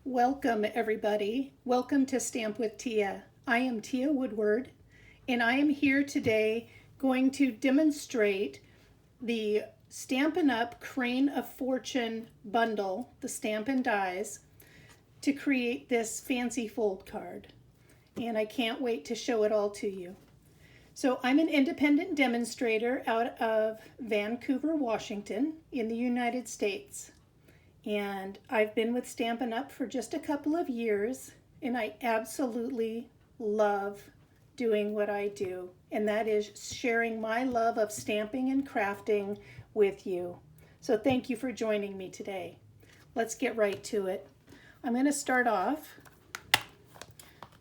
Welcome everybody. Welcome to Stamp with Teah. I am Teah Woodward and I am here today going to demonstrate the Stampin' Up! Crane of Fortune bundle, the Stampin' Dies, to create this fancy fold card. And I can't wait to show it all to you. So I'm an independent demonstrator out of Vancouver, Washington in the United States. And I've been with Stampin' Up! For just a couple of years, and I absolutely love doing what I do, and that is sharing my love of stamping and crafting with you. So thank you for joining me today. Let's get right to it. I'm going to start off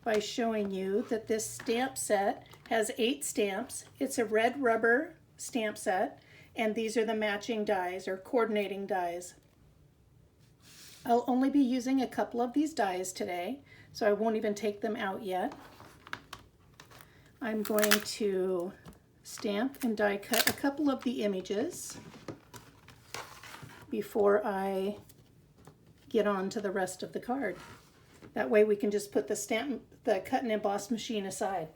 by showing you that this stamp set has 8 stamps. It's a red rubber stamp set, and these are the matching dies or coordinating dies. I'll only be using a couple of these dies today, so I won't even take them out yet. I'm going to stamp and die cut a couple of the images before I get on to the rest of the card. That way we can just put the cut and emboss machine aside.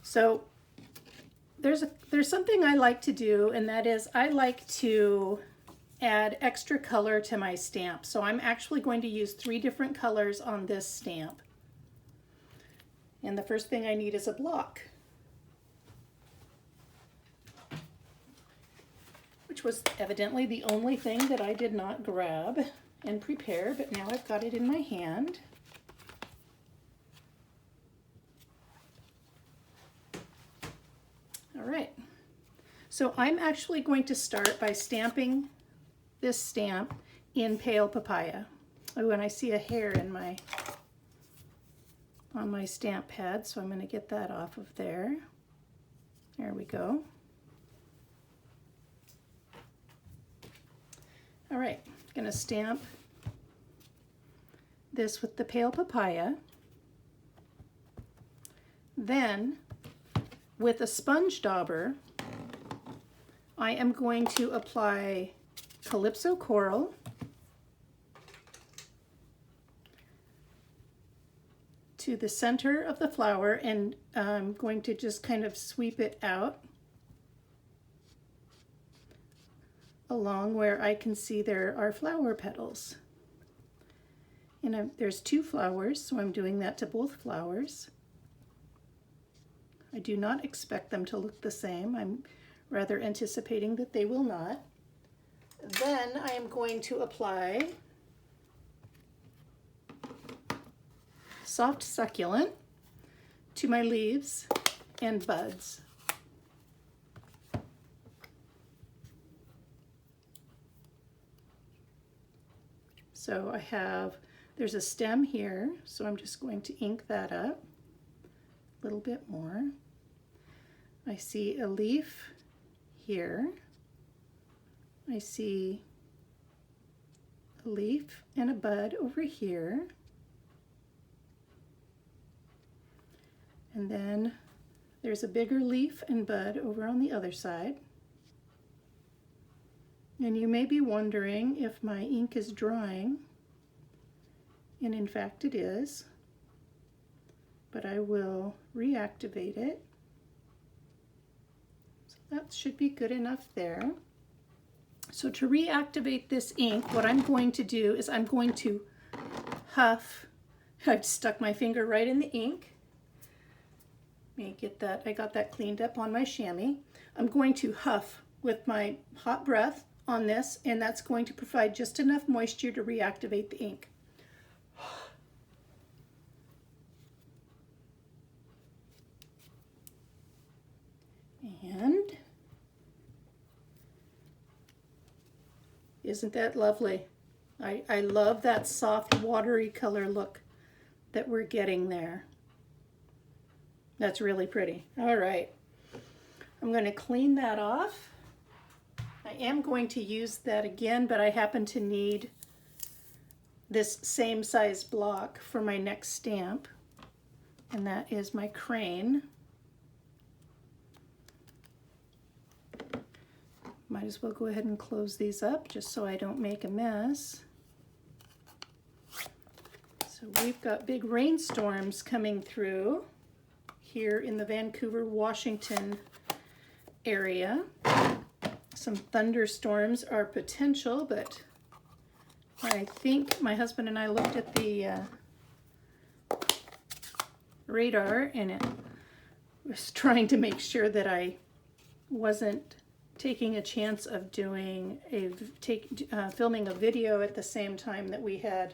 So there's something I like to do, and that is I like to add extra color to my stamp. So I'm actually going to use 3 different colors on this stamp. And the first thing I need is a block, which was evidently the only thing that I did not grab and prepare, but now I've got it in my hand. All right, so I'm actually going to start by stamping this stamp in Pale Papaya. Oh, and I see a hair in on my stamp pad, so I'm going to get that off of there. There we go. All right, I'm going to stamp this with the Pale Papaya. Then, with a sponge dauber, I am going to apply Calypso Coral, to the center of the flower, and I'm going to just kind of sweep it out along where I can see there are flower petals. And there's 2 flowers, so I'm doing that to both flowers. I do not expect them to look the same. I'm rather anticipating that they will not. Then I am going to apply Soft Succulent to my leaves and buds. So there's a stem here, so I'm just going to ink that up a little bit more. I see a leaf here. I see a leaf and a bud over here. And then there's a bigger leaf and bud over on the other side. And you may be wondering if my ink is drying, and in fact it is, but I will reactivate it. So that should be good enough there. So to reactivate this ink, what I'm going to do is I'm going to huff. I've stuck my finger right in the ink. Let me get that, I got that cleaned up on my chamois. I'm going to huff with my hot breath on this, and that's going to provide just enough moisture to reactivate the ink. And isn't that lovely? I love that soft watery color look that we're getting there. That's really pretty. All right, I'm going to clean that off. I am going to use that again, but I happen to need this same size block for my next stamp, and that is my crane. Might as well go ahead and close these up just so I don't make a mess. we've got big rainstorms coming through here in the Vancouver, Washington area. Some thunderstorms are potential, but I think my husband and I looked at the radar, and it was trying to make sure that I wasn't taking a chance of doing filming a video at the same time that we had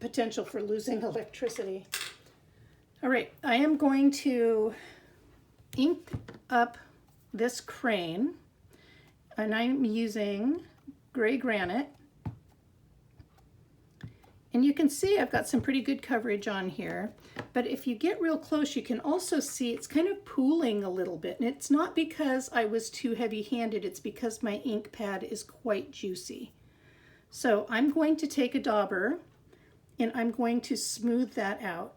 potential for losing electricity. All right, I am going to ink up this crane, and I'm using gray granite. And you can see I've got some pretty good coverage on here, but if you get real close, you can also see it's kind of pooling a little bit. And it's not because I was too heavy-handed, it's because my ink pad is quite juicy. So I'm going to take a dauber and I'm going to smooth that out.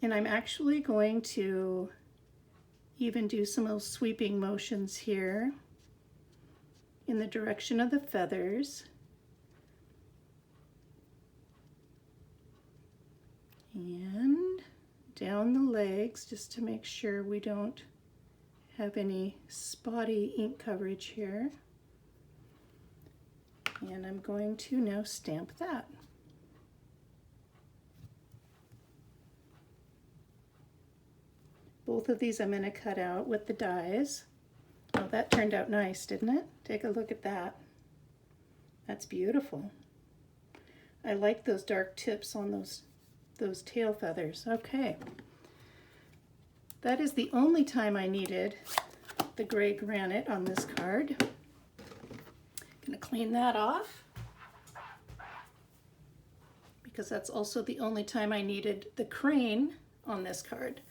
And I'm actually going to even do some little sweeping motions here in the direction of the feathers. And down the legs, just to make sure we don't have any spotty ink coverage here. And I'm going to now stamp that. Both of these I'm going to cut out with the dies. Oh, that turned out nice, didn't it? Take a look at that. That's beautiful. I like those dark tips on those tail feathers. Okay. That is the only time I needed the gray granite on this card. Gonna clean that off because that's also the only time I needed the crane on this card.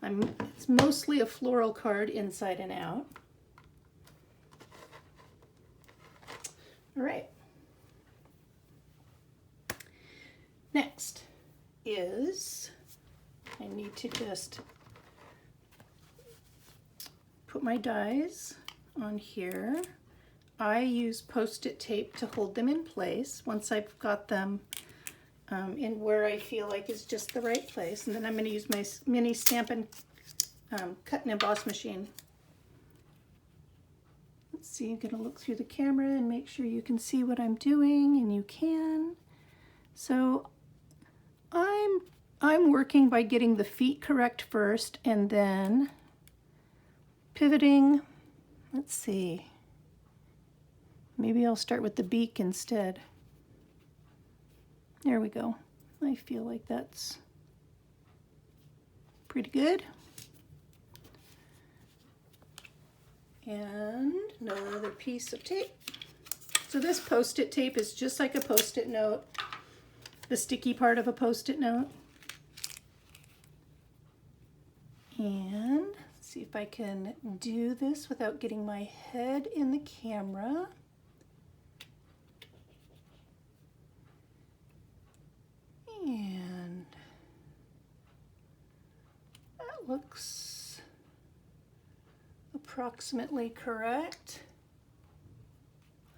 It's mostly a floral card inside and out. All right. Next is I need to just put my dies on here. I use Post-it tape to hold them in place once I've got them in where I feel like is just the right place. And then I'm going to use my mini Stampin' cut and emboss machine. Let's see, I'm going to look through the camera and make sure you can see what I'm doing, and you can. So I'm working by getting the feet correct first and then pivoting. Let's see. Maybe I'll start with the beak instead. There we go. I feel like that's pretty good. And another piece of tape. So this Post-it tape is just like a Post-it note, the sticky part of a Post-it note. And let's see if I can do this without getting my head in the camera. And that looks approximately correct.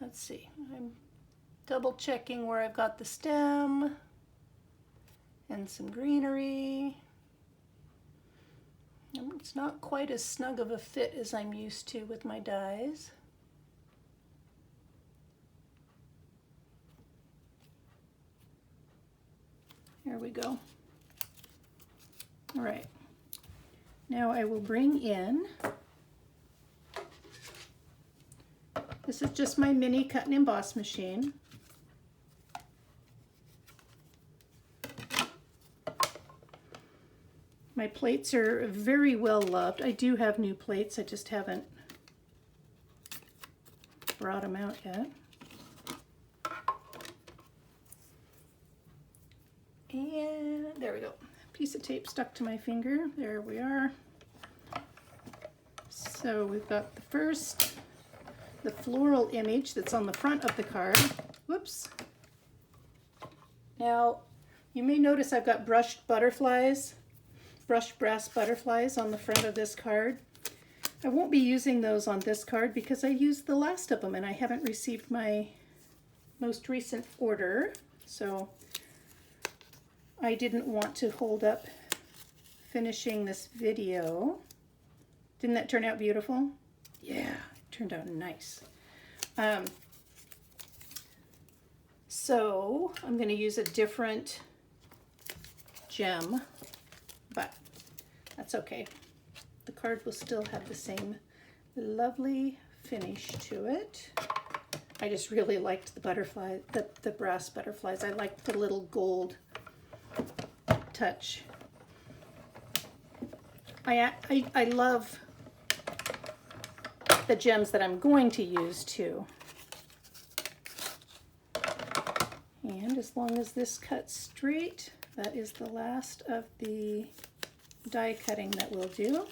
Let's see, I'm double checking where I've got the stem and some greenery. It's not quite as snug of a fit as I'm used to with my dies. There we go. All right. Now I will bring in, this is just my mini cut and emboss machine. My plates are very well loved. I do have new plates, I just haven't brought them out yet. And there we go. Piece of tape stuck to my finger. There we are. So we've got the floral image that's on the front of the card. Whoops. Now, you may notice I've got brushed brass butterflies on the front of this card. I won't be using those on this card because I used the last of them and I haven't received my most recent order, so I didn't want to hold up finishing this video. Didn't that turn out beautiful? Yeah, it turned out nice. So I'm going to use a different gem, but that's okay. The card will still have the same lovely finish to it. I just really liked the butterfly, the brass butterflies. I liked the little gold touch. I love the gems that I'm going to use too. And as long as this cuts straight, that is the last of the die cutting that we'll do.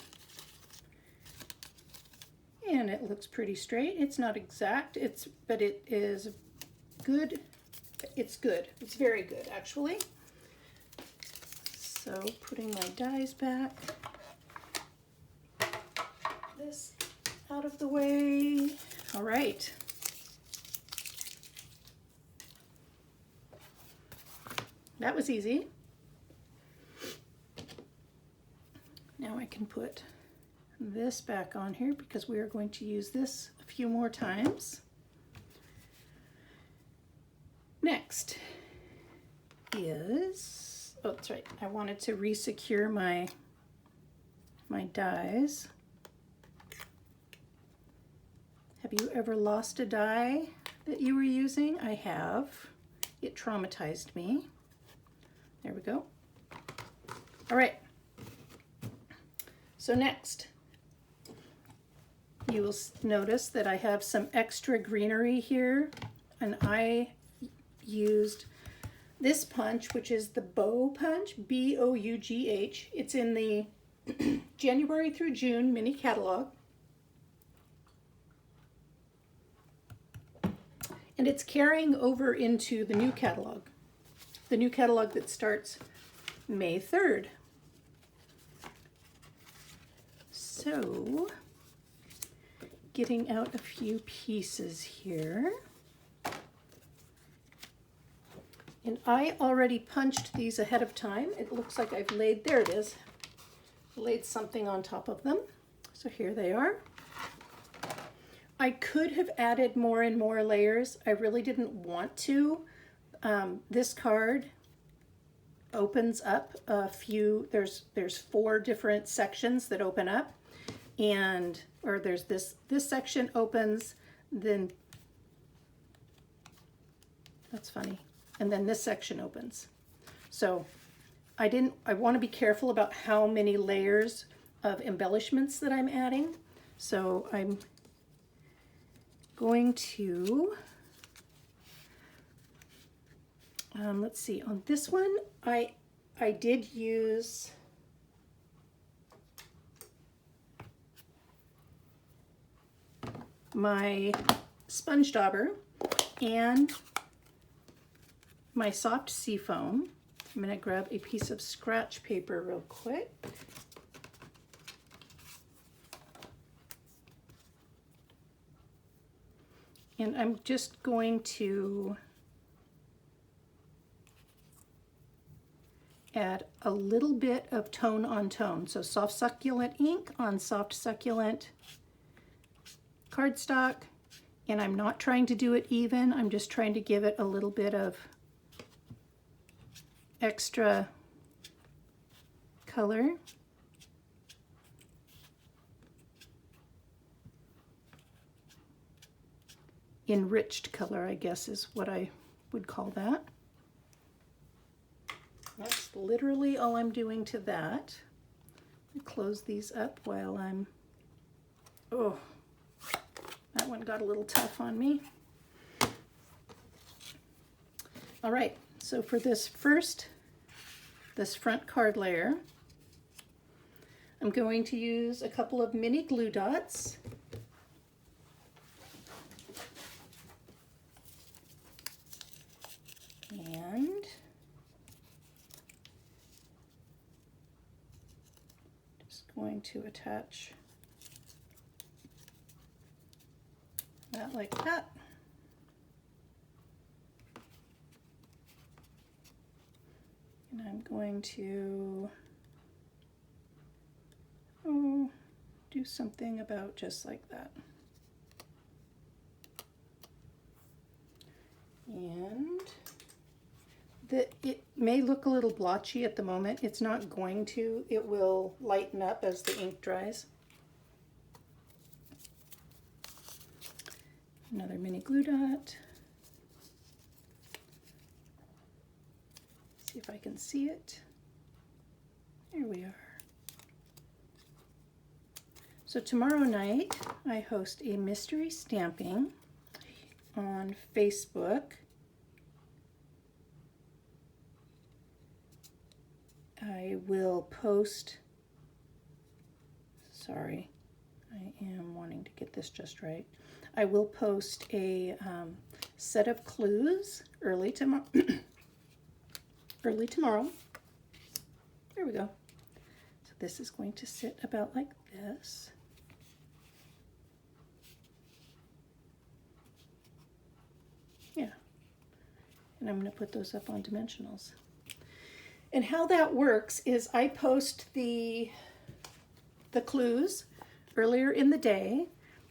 And it looks pretty straight. It's not exact, but it is good. It's good. It's very good, actually. So putting my dies back. This out of the way. All right. That was easy. Now I can put this back on here because we are going to use this a few more times. Next is, oh, that's right, I wanted to re-secure my dies. Have you ever lost a die that you were using? I have. It traumatized me. There we go. All right. So next, you will notice that I have some extra greenery here, and I used this punch, which is the Bow Punch, B-O-U-G-H. It's in the January through June mini catalog. And it's carrying over into the new catalog that starts May 3rd. So, getting out a few pieces here. And I already punched these ahead of time. It looks like I've laid, there it is, laid something on top of them. So here they are. I could have added more and more layers. I really didn't want to. This card opens up a few, there's 4 different sections that open up, and, or there's this section opens, then, that's funny, and then this section opens. So I want to be careful about how many layers of embellishments that I'm adding. So I'm going to, let's see, on this one, I did use my sponge dauber and my soft seafoam. I'm going to grab a piece of scratch paper real quick. And I'm just going to add a little bit of tone on tone. So soft succulent ink on soft succulent cardstock. And I'm not trying to do it even. I'm just trying to give it a little bit of extra color. Enriched color, I guess, is what I would call that. That's literally all I'm doing to that. Close these up while I'm, oh, that one got a little tough on me. All right, so for this front card layer, I'm going to use a couple of mini glue dots. And just going to attach that like that. And I'm going to do something about just like that. And it may look a little blotchy at the moment. It's not going to. It will lighten up as the ink dries. Another mini glue dot. See if I can see it. There we are. So tomorrow night I host a mystery stamping on Facebook. I will post, sorry, I am wanting to get this just right. I will post a set of clues early tomorrow. Early tomorrow. There we go. So this is going to sit about like this. Yeah. And I'm going to put those up on dimensionals. And how that works is I post the clues earlier in the day,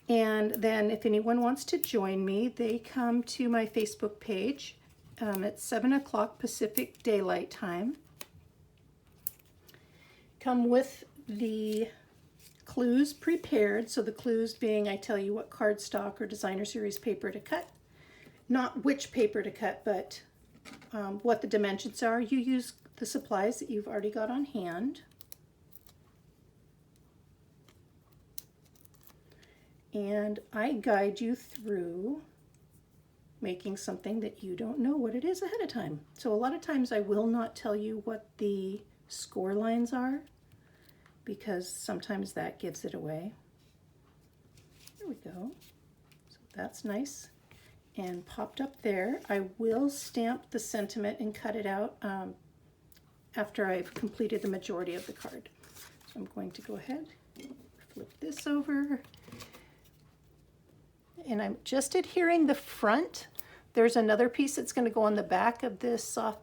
and then if anyone wants to join me, they come to my Facebook page at 7 o'clock Pacific Daylight Time. Come with the clues prepared, so the clues being I tell you what cardstock or designer series paper to cut. Not which paper to cut, but what the dimensions are. You use the supplies that you've already got on hand. And I guide you through making something that you don't know what it is ahead of time. So a lot of times I will not tell you what the score lines are because sometimes that gives it away. There we go. So that's nice and popped up there. I will stamp the sentiment and cut it out after I've completed the majority of the card. So I'm going to go ahead, flip this over, and I'm just adhering the front. There's another piece that's going to go on the back of this I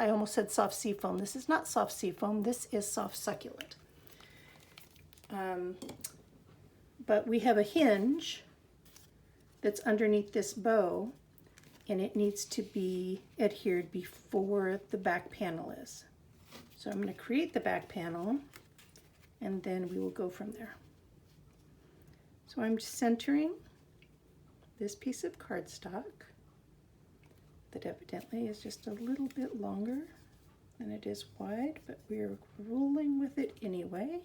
almost said soft seafoam. This is not soft seafoam, this is soft succulent. But we have a hinge that's underneath this bow, and it needs to be adhered before the back panel is. So I'm going to create the back panel, and then we will go from there. So I'm centering this piece of cardstock that evidently is just a little bit longer than it is wide, but we're rolling with it anyway.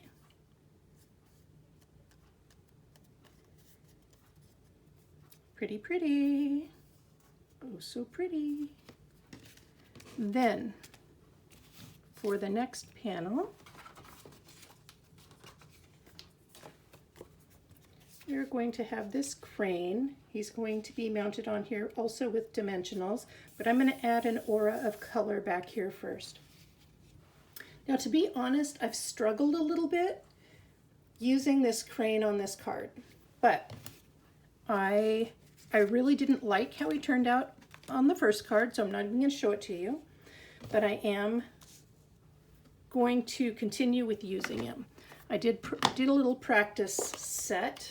Pretty, pretty. Oh, so pretty. Then, for the next panel, we're going to have this crane. He's going to be mounted on here also with dimensionals, but I'm going to add an aura of color back here first. Now, to be honest, I've struggled a little bit using this crane on this card, but I really didn't like how he turned out on the first card, so I'm not even going to show it to you, but I am going to continue with using him. I did a little practice set,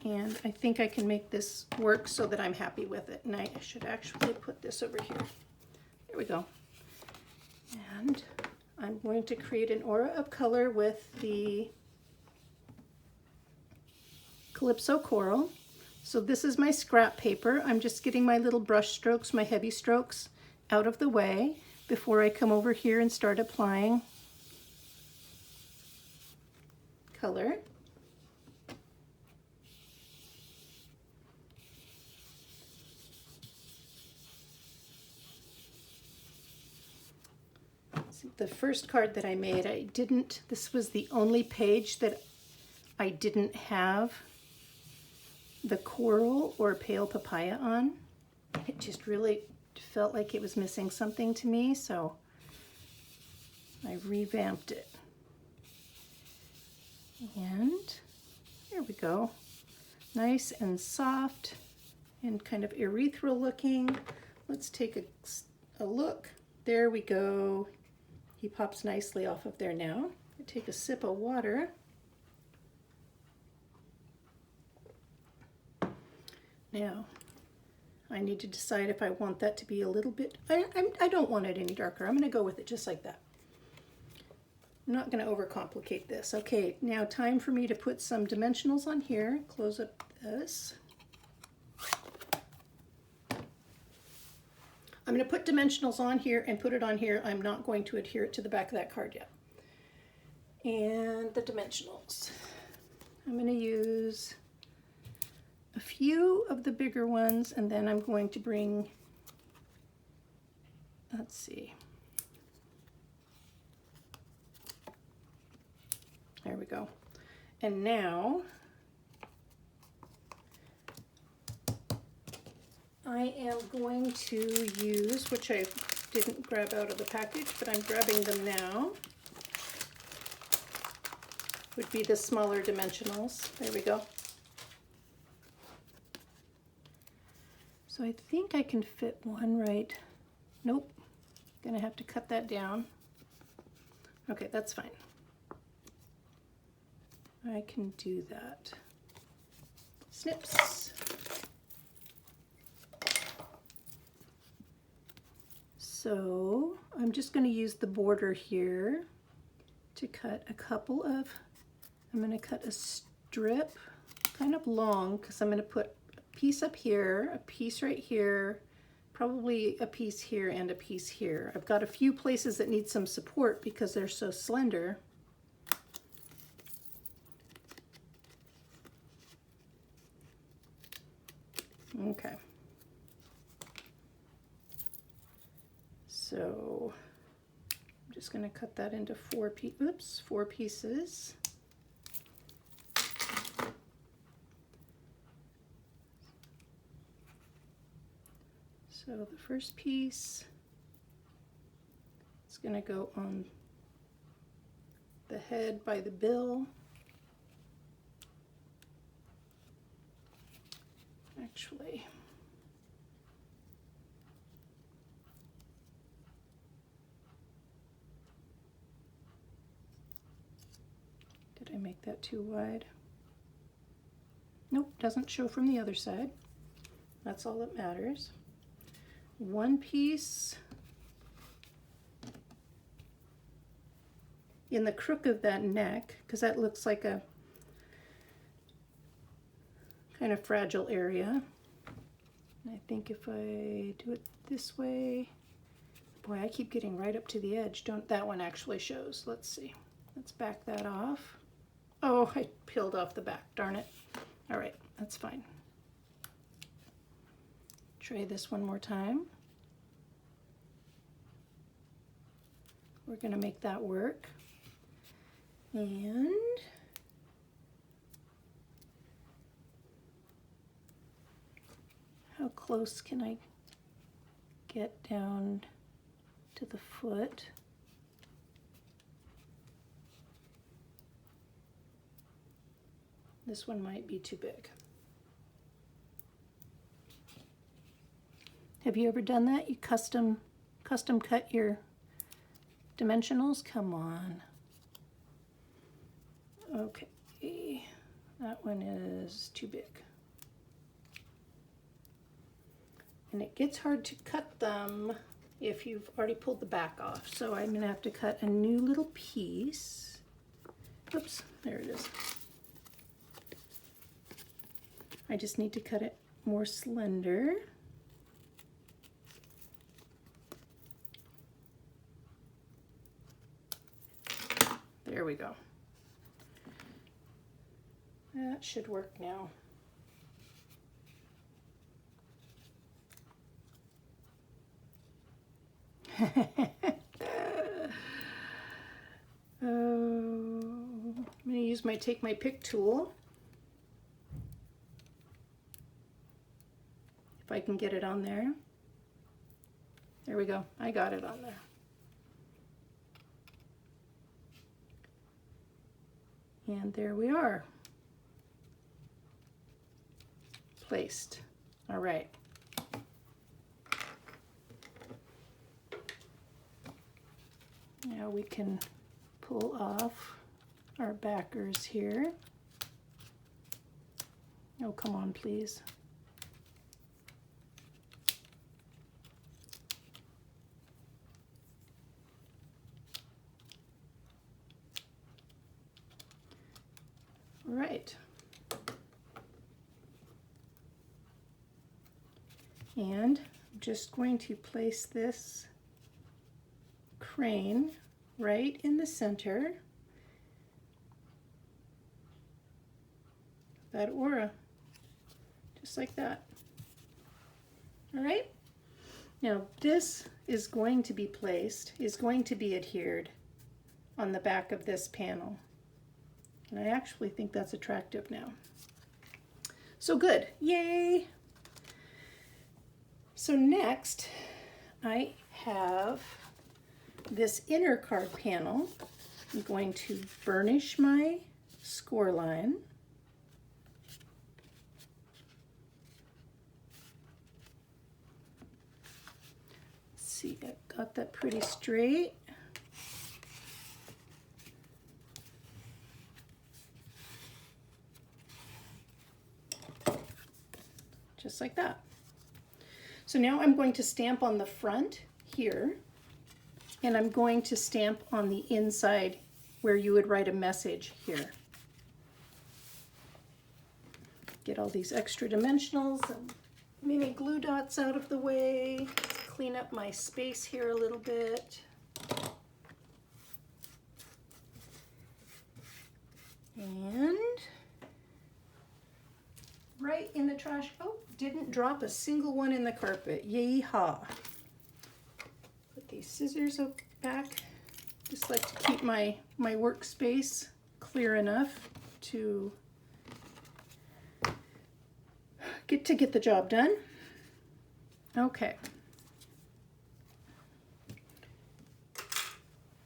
and I think I can make this work so that I'm happy with it. And I should actually put this over here. There we go. And I'm going to create an aura of color with the Calypso Coral. So this is my scrap paper. I'm just getting my little brush strokes, my heavy strokes out of the way before I come over here and start applying color. The first card that I made, this was the only page that I didn't have the coral or pale papaya on. It just really felt like it was missing something to me, so I revamped it. And there we go. Nice and soft and kind of ethereal looking. let's take a look. There we go. He pops nicely off of there now. I take a sip of water. Now, I need to decide if I want that to be a little bit, I don't want it any darker. I'm going to go with it just like that. I'm not going to overcomplicate this. Okay, now time for me to put some dimensionals on here. Close up this. I'm going to put dimensionals on here and put it on here. I'm not going to adhere it to the back of that card yet. And the dimensionals. I'm going to use a few of the bigger ones, and then I'm going to bring, let's see. There we go. And now I am going to use, which I didn't grab out of the package, but I'm grabbing them now, would be the smaller dimensionals. There we go. So I think I can fit one right. Nope, gonna have to cut that down. Okay, that's fine. I can do that. Snips. So I'm just going to use the border here to cut a couple of, I'm going to cut a strip kind of long because I'm going to put a piece up here, a piece right here, probably a piece here and a piece here. I've got a few places that need some support because they're so slender. Okay. So I'm just going to cut that into four pieces. So the first piece is going to go on the head by the bill. Actually, did I make that too wide? Nope, doesn't show from the other side. That's all that matters. One piece in the crook of that neck, because that looks like a kind of fragile area. And I think if I do it this way, boy, I keep getting right up to the edge. That one actually shows. Let's see. Let's back that off. Oh, I peeled off the back, darn it. All right, that's fine. Try this one more time. We're going to make that work. And how close can I get down to the foot? This one might be too big. Have you ever done that? You custom cut your dimensionals? Come on. Okay, that one is too big. And it gets hard to cut them if you've already pulled the back off. So I'm gonna have to cut a new little piece. Oops, there it is. I just need to cut it more slender. There we go. That should work now. I'm going to use take my pick tool. If I can get it on there. There we go. I got it on there. And there we are. Placed. All right. Now we can pull off our backers here. Oh, come on, please. All right. And I'm just going to place this crane right in the center. That aura, just like that. All right. Now this is going to be placed, is going to be adhered on the back of this panel. And I actually think that's attractive now. So good, yay! So next, I have this inner card panel. I'm going to burnish my score line. Let's see, I got that pretty straight. Just like that. So now I'm going to stamp on the front here, and I'm going to stamp on the inside where you would write a message here. Get all these extra dimensionals and mini glue dots out of the way. Clean up my space here a little bit. And right in the trash. Oh, didn't drop a single one in the carpet. Yee-haw. Put these scissors back. Just like to keep my workspace clear enough to get the job done. Okay.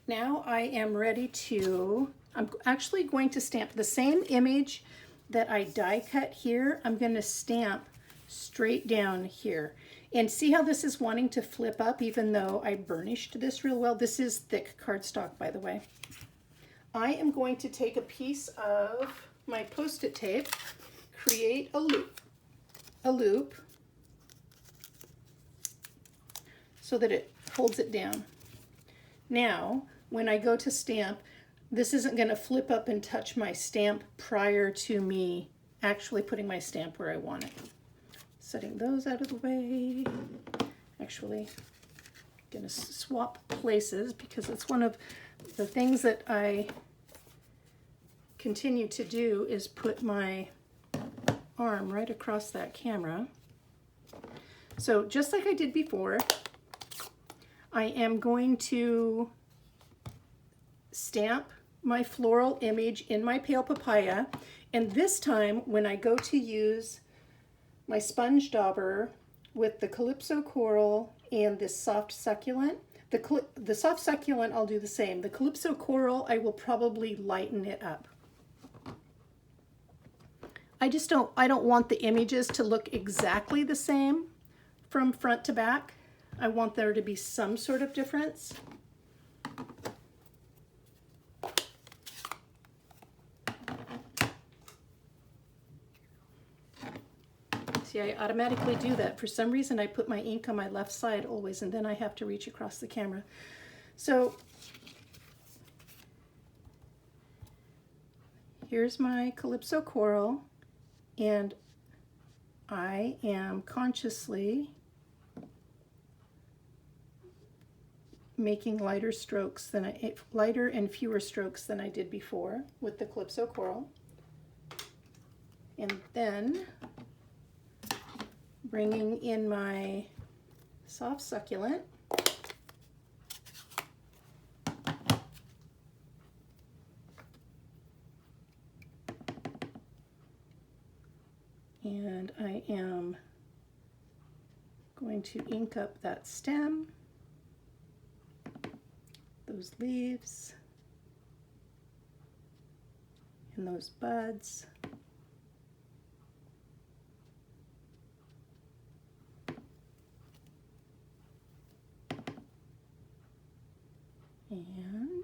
Now I am ready to, I'm actually going to stamp the same image that I die cut here. I'm going to stamp straight down here. And see how this is wanting to flip up even though I burnished this real well? This is thick cardstock, by the way. I am going to take a piece of my Post-it tape, create a loop so that it holds it down. Now, when I go to stamp, this isn't going to flip up and touch my stamp prior to me actually putting my stamp where I want it. Setting those out of the way. Actually, I'm going to swap places because it's one of the things that I continue to do is put my arm right across that camera. So just like I did before, I am going to stamp my floral image in my pale papaya, and this time when I go to use my sponge dauber with the Calypso Coral and this soft succulent, the soft succulent I'll do the same. The Calypso Coral I will probably lighten it up. I don't want the images to look exactly the same from front to back. I want there to be some sort of difference. See, I automatically do that. For some reason, I put my ink on my left side always, and then I have to reach across the camera. So here's my Calypso Coral, and I am consciously making lighter and fewer strokes than I did before with the Calypso Coral. And then bringing in my soft succulent. And I am going to ink up that stem, those leaves, and those buds. And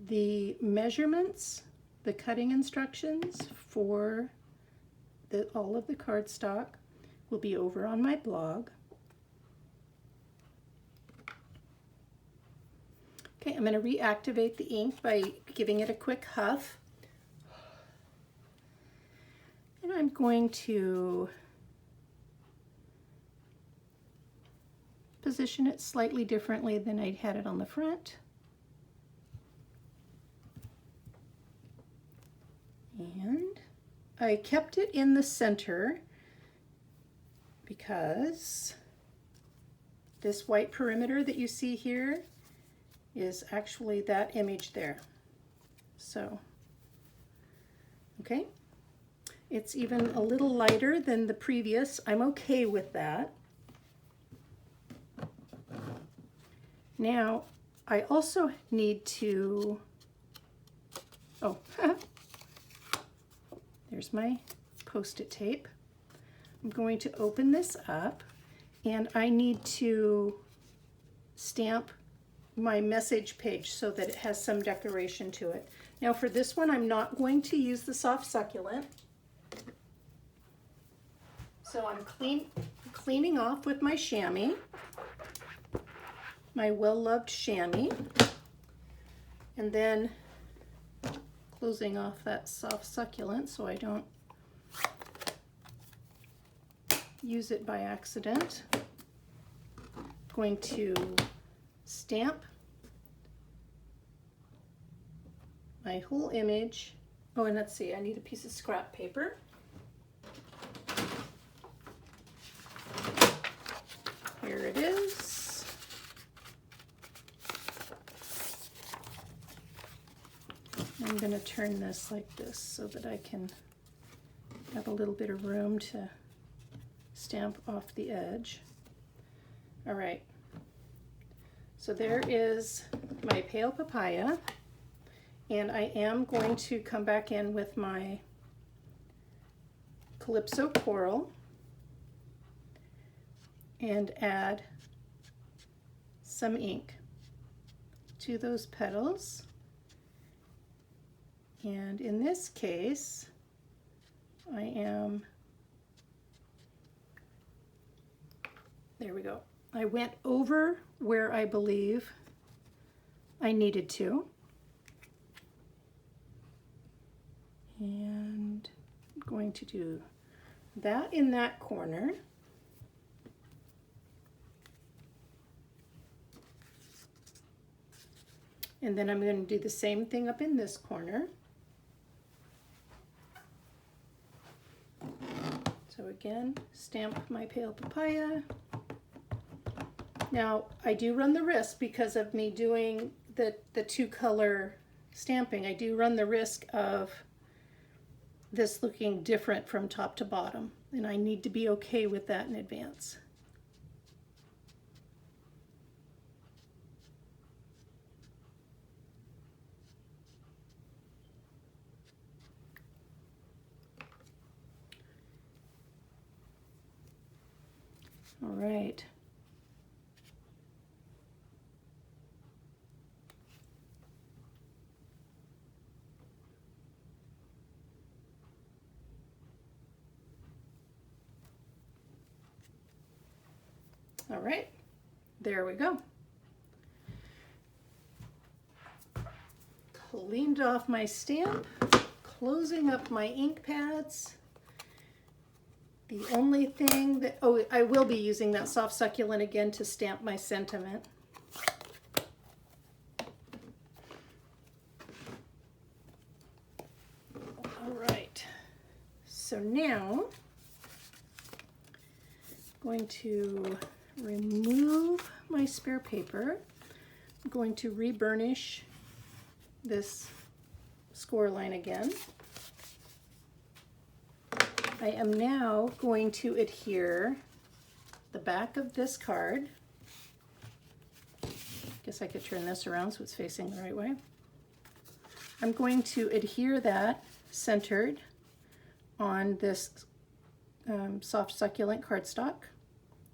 the measurements, the cutting instructions for all of the cardstock will be over on my blog. Okay, I'm going to reactivate the ink by giving it a quick huff. And I'm going to position it slightly differently than I had it on the front. And I kept it in the center because this white perimeter that you see here is actually that image there. So, okay. It's even a little lighter than the previous. I'm okay with that. Now, I also need to, oh, there's my Post-it tape. I'm going to open this up and I need to stamp my message page so that it has some decoration to it. Now for this one, I'm not going to use the soft succulent. So I'm cleaning off with my chamois, my well-loved chamois, and then closing off that soft succulent so I don't use it by accident. I'm going to stamp my whole image. Oh, and let's see, I need a piece of scrap paper. Here it is. I'm going to turn this like this so that I can have a little bit of room to stamp off the edge. All right. So there is my pale papaya, and I am going to come back in with my Calypso coral and add some ink to those petals. And in this case, there we go. I went over where I believe I needed to. And I'm going to do that in that corner. And then I'm going to do the same thing up in this corner. So again, stamp my pale papaya. Now, I do run the risk because of me doing the two color stamping. I do run the risk of this looking different from top to bottom, and I need to be okay with that in advance. All right. All right, there we go. Cleaned off my stamp, closing up my ink pads. The only thing that, oh, I will be using that soft succulent again to stamp my sentiment. All right, so now I'm going to remove my spare paper. I'm going to reburnish this score line again. I am now going to adhere the back of this card. Guess I could turn this around so it's facing the right way. I'm going to adhere that centered on this soft succulent cardstock,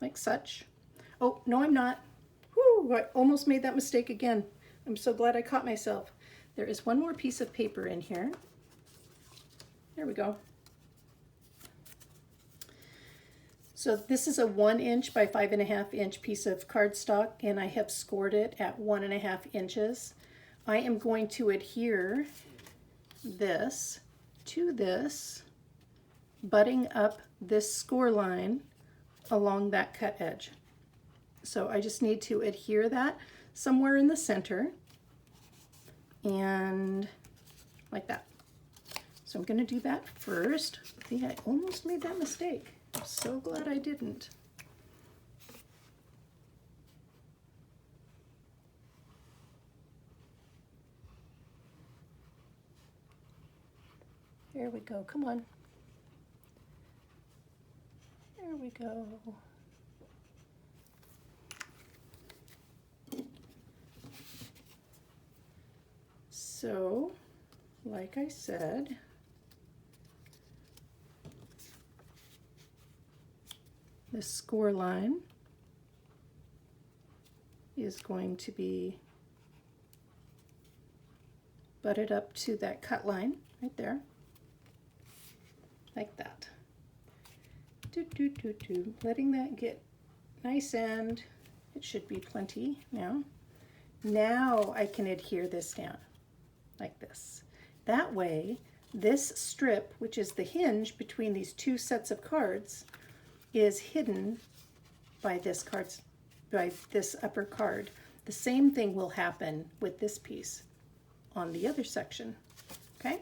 like such. Oh, no, I'm not. Whew, I almost made that mistake again. I'm so glad I caught myself. There is one more piece of paper in here. There we go. So this is a 1 inch by 5.5 inch piece of cardstock, and I have scored it at 1.5 inches. I am going to adhere this to this, butting up this score line along that cut edge. So I just need to adhere that somewhere in the center, and like that. So I'm going to do that first. See, I almost made that mistake. I'm so glad I didn't. There we go. Come on. There we go. So, like I said, the score line is going to be butted up to that cut line right there, like that. Letting that get nice, and it should be plenty now. Now I can adhere this down like this. That way, this strip, which is the hinge between these two sets of cards, is hidden by this upper card. The same thing will happen with this piece on the other section. Okay?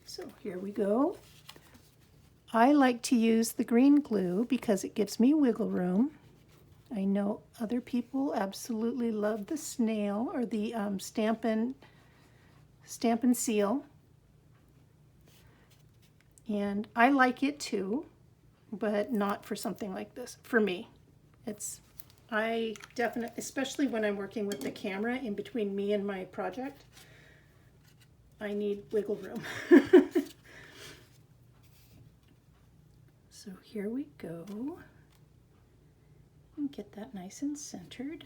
So here we go. I like to use the green glue because it gives me wiggle room. I know other people absolutely love the snail or the Stampin' Seal. And I like it too, but not for something like this. For me, I definitely, especially when I'm working with the camera in between me and my project, I need wiggle room. So here we go. And get that nice and centered.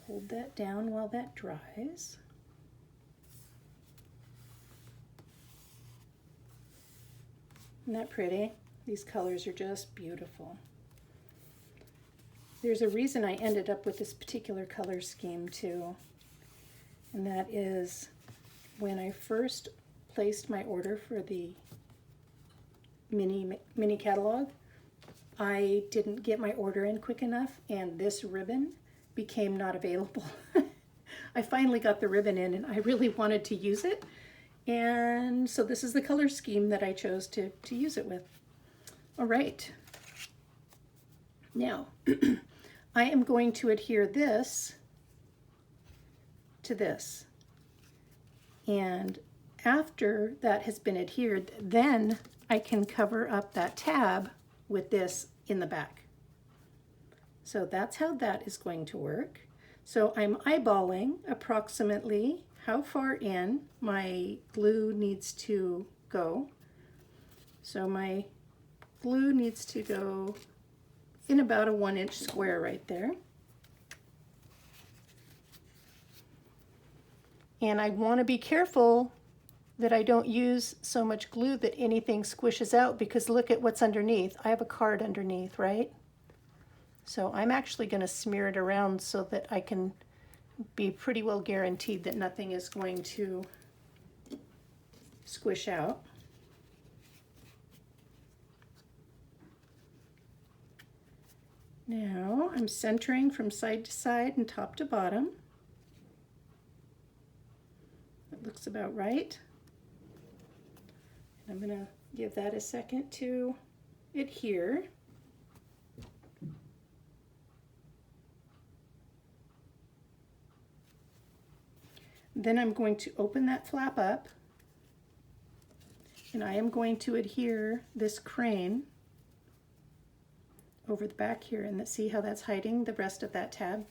Hold that down while that dries. Isn't that pretty? These colors are just beautiful. There's a reason I ended up with this particular color scheme too, and that is when I first placed my order for the mini catalog, I didn't get my order in quick enough, and this ribbon became not available. I finally got the ribbon in, and I really wanted to use it, and so this is the color scheme that I chose to use it with. All right. Now, I am going to adhere this to this. And after that has been adhered, then I can cover up that tab with this in the back. So that's how that is going to work. So I'm eyeballing approximately how far in my glue needs to go. So my glue needs to go in about a 1 inch square right there. And I want to be careful that I don't use so much glue that anything squishes out, because look at what's underneath. I have a card underneath, right? So I'm actually going to smear it around so that I can be pretty well guaranteed that nothing is going to squish out. Now I'm centering from side to side and top to bottom. That looks about right. I'm going to give that a second to adhere. Then I'm going to open that flap up, and I am going to adhere this crane over the back here, and see how that's hiding the rest of that tab.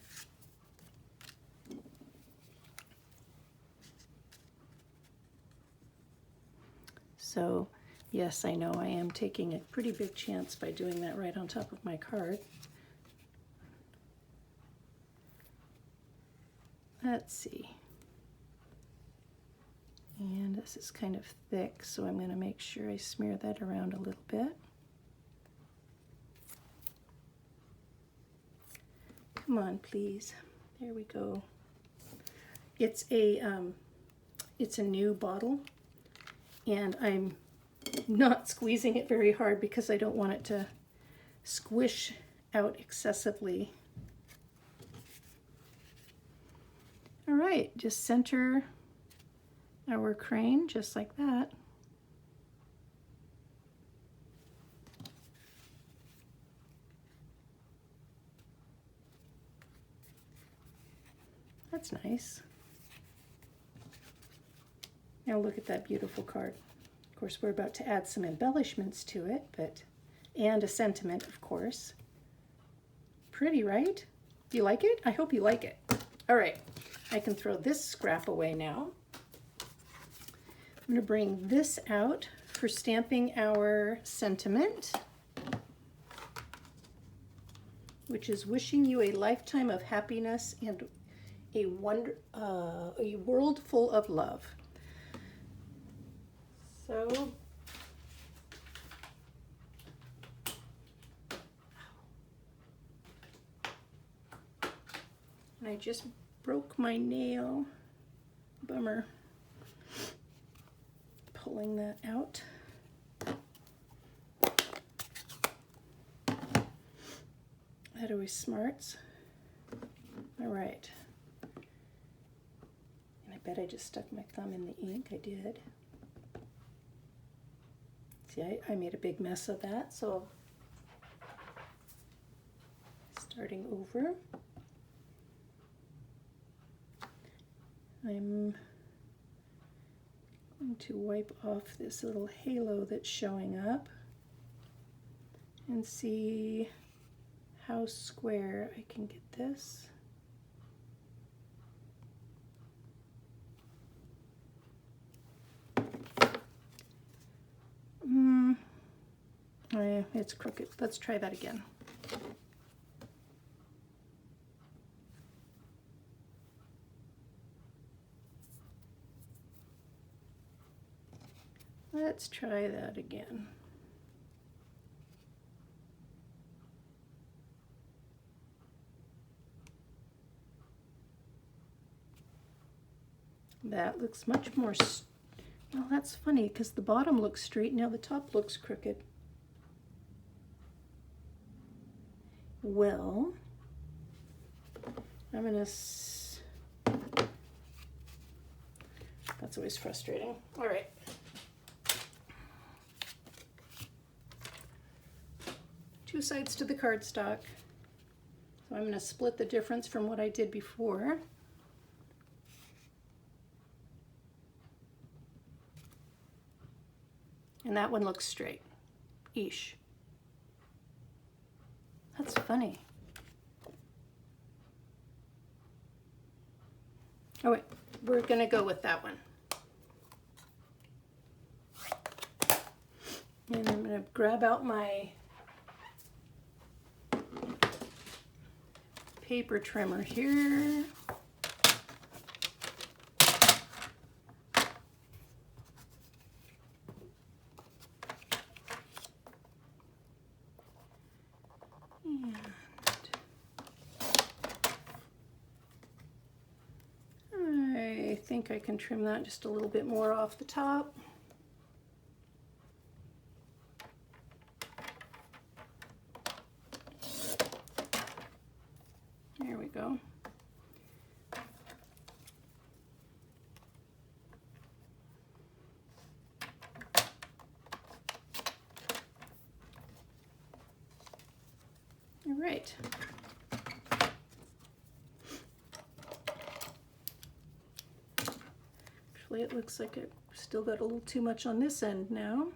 So Yes, I know I am taking a pretty big chance by doing that right on top of my card. Let's see. And this is kind of thick, so I'm going to make sure I smear that around a little bit. Come on, please. There we go. It's a new bottle, and I'm not squeezing it very hard because I don't want it to squish out excessively. All right, just center our crane just like that. That's nice. Now look at that beautiful card. Of course, we're about to add some embellishments to it, and a sentiment, of course. Pretty, right? Do you like it? I hope you like it. All right, I can throw this scrap away now. I'm going to bring this out for stamping our sentiment, which is wishing you a lifetime of happiness and a world full of love. So, and I just broke my nail. Bummer. Pulling that out. That always smarts. All right. And I bet I just stuck my thumb in the ink. I did. See, I made a big mess of that, so starting over. I'm going to wipe off this little halo that's showing up and see how square I can get this. Oh yeah, it's crooked. Let's try that again. Let's try that again. That looks much more, well, that's funny because the bottom looks straight, now the top looks crooked. Well, I'm gonna, that's always frustrating. All right. Two sides to the cardstock. So I'm gonna split the difference from what I did before. And that one looks straight-ish. That's funny. Oh wait, we're gonna go with that one. And I'm gonna grab out my paper trimmer here. I think I can trim that just a little bit more off the top. There we go. All right. Actually, it looks like it still got a little too much on this end now.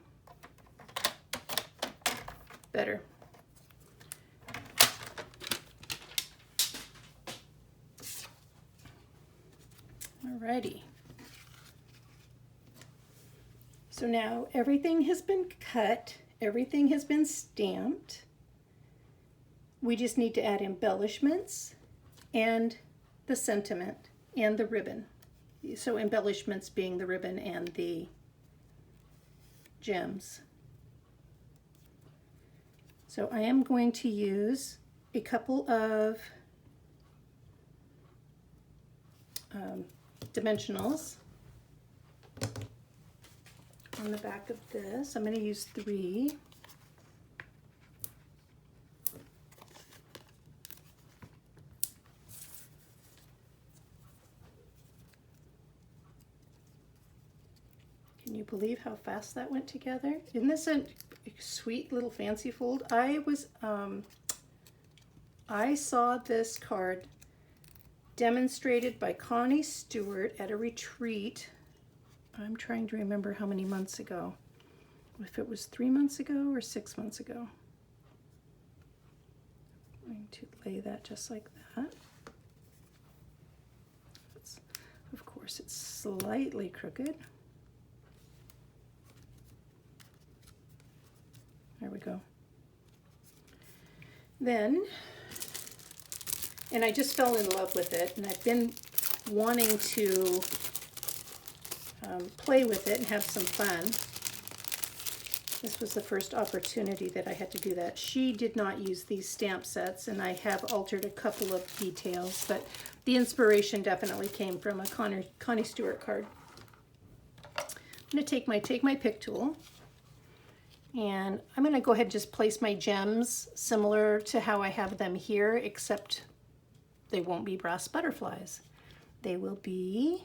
Better. Alrighty. So now everything has been cut, everything has been stamped. We just need to add embellishments and the sentiment and the ribbon. So embellishments being the ribbon and the gems. So I am going to use a couple of dimensionals on the back of this. I'm going to use 3. Can you believe how fast that went together? Isn't this a sweet little fancy fold? I saw this card demonstrated by Connie Stewart at a retreat. I'm trying to remember how many months ago. If it was 3 months ago or 6 months ago. I'm going to lay that just like that. Of course, it's slightly crooked. There we go. Then, and I just fell in love with it, and I've been wanting to play with it and have some fun. This was the first opportunity that I had to do that. She did not use these stamp sets, and I have altered a couple of details, but the inspiration definitely came from a Connie Stewart card. I'm going to take my pick tool, and I'm going to go ahead and just place my gems similar to how I have them here, except they won't be brass butterflies. They will be,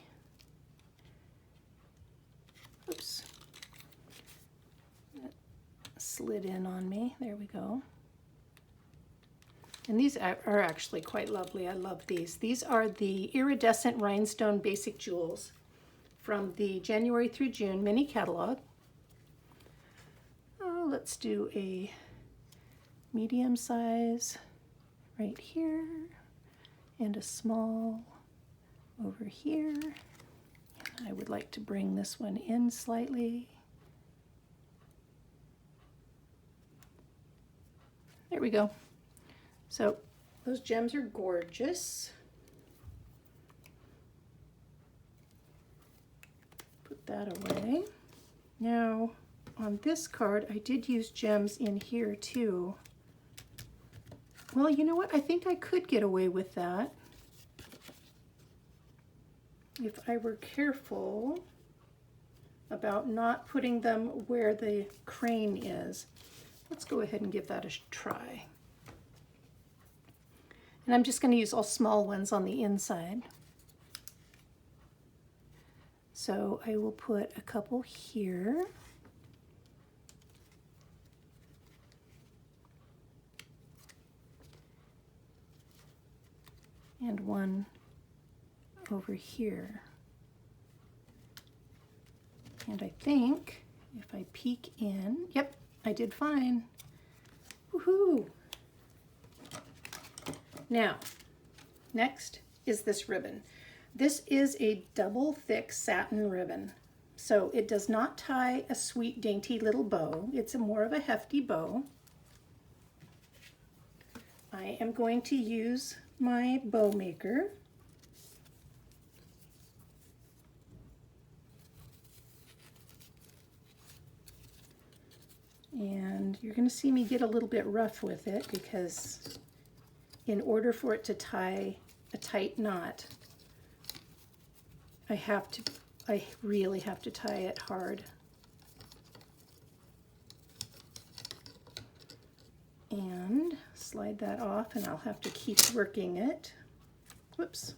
oops, that slid in on me. There we go. And these are actually quite lovely. I love these. These are the Iridescent Rhinestone Basic Jewels from the January through June mini catalog. Oh, let's do a medium size right here and a small over here. And I would like to bring this one in slightly. There we go. So those gems are gorgeous. Put that away. Now on this card, I did use gems in here too. Well, you know what? I think I could get away with that if I were careful about not putting them where the crane is. Let's go ahead and give that a try. And I'm just going to use all small ones on the inside. So I will put a couple here. And one over here. And I think if I peek in, yep, I did fine. Woohoo! Now, next is this ribbon. This is a double thick satin ribbon. So it does not tie a sweet, dainty little bow. It's more of a hefty bow. I am going to use my bow maker. And you're going to see me get a little bit rough with it because in order for it to tie a tight knot, I really have to tie it hard. And slide that off, and I'll have to keep working it. Whoops.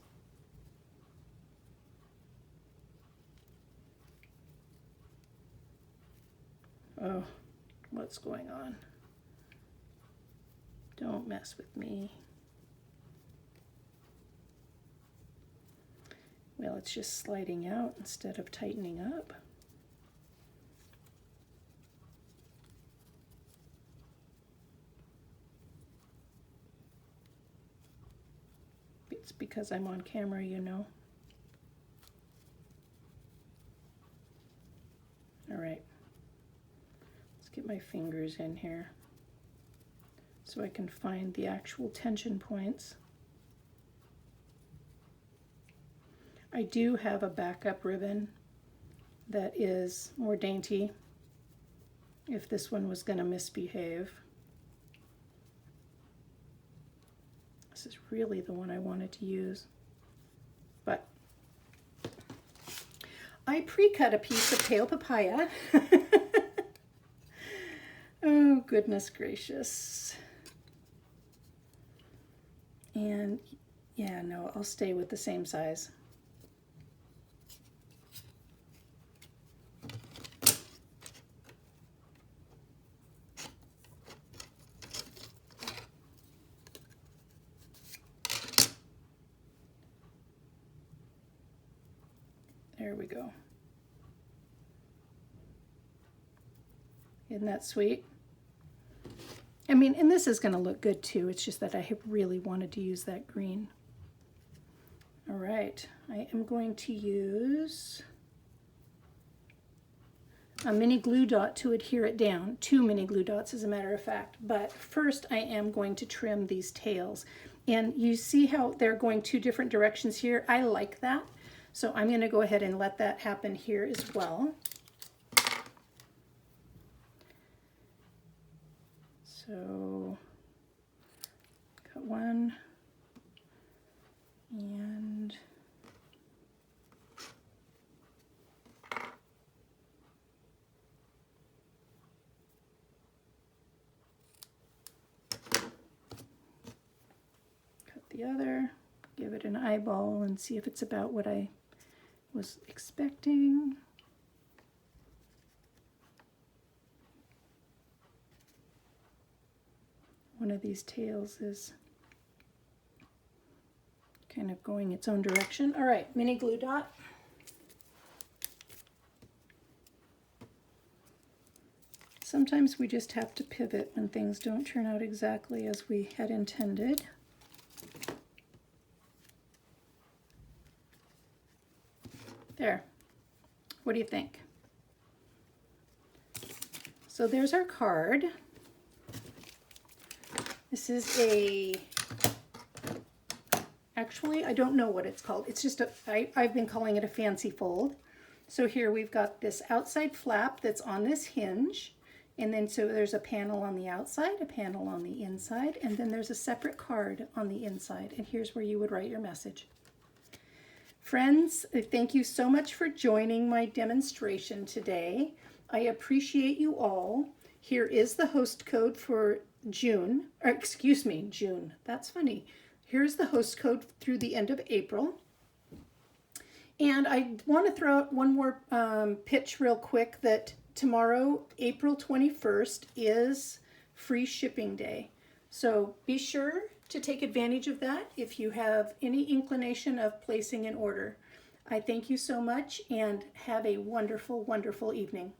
Oh, what's going on? Don't mess with me. Well, it's just sliding out instead of tightening up. It's because I'm on camera, you know. All right. my fingers in here so I can find the actual tension points. I do have a backup ribbon that is more dainty if this one was going to misbehave. This is really the one I wanted to use, but I pre-cut a piece of pale papaya. Oh, goodness gracious. And yeah, no, I'll stay with the same size. There we go. Isn't that sweet? I mean, and this is going to look good too. It's just that I have really wanted to use that green. All right, I am going to use a mini glue dot to adhere it down. 2 mini glue dots as a matter of fact. But first I am going to trim these tails. And you see how they're going 2 different directions here? I like that. So I'm going to go ahead and let that happen here as well. So got one and cut the other, give it an eyeball and see if it's about what I was expecting. One of these tails is kind of going its own direction. All right, mini glue dot. Sometimes we just have to pivot when things don't turn out exactly as we had intended. There. What do you think? So there's our card. This is actually, I don't know what it's called. It's just I've been calling it a fancy fold. So here we've got this outside flap that's on this hinge. And then so there's a panel on the outside, a panel on the inside, and then there's a separate card on the inside. And here's where you would write your message. Friends, thank you so much for joining my demonstration today. I appreciate you all. Here is the host code for June, or excuse me, June. That's funny. Here's the host code through the end of April. And I want to throw out one more pitch real quick that tomorrow, April 21st, is free shipping day. So be sure to take advantage of that if you have any inclination of placing an order. I thank you so much and have a wonderful, wonderful evening.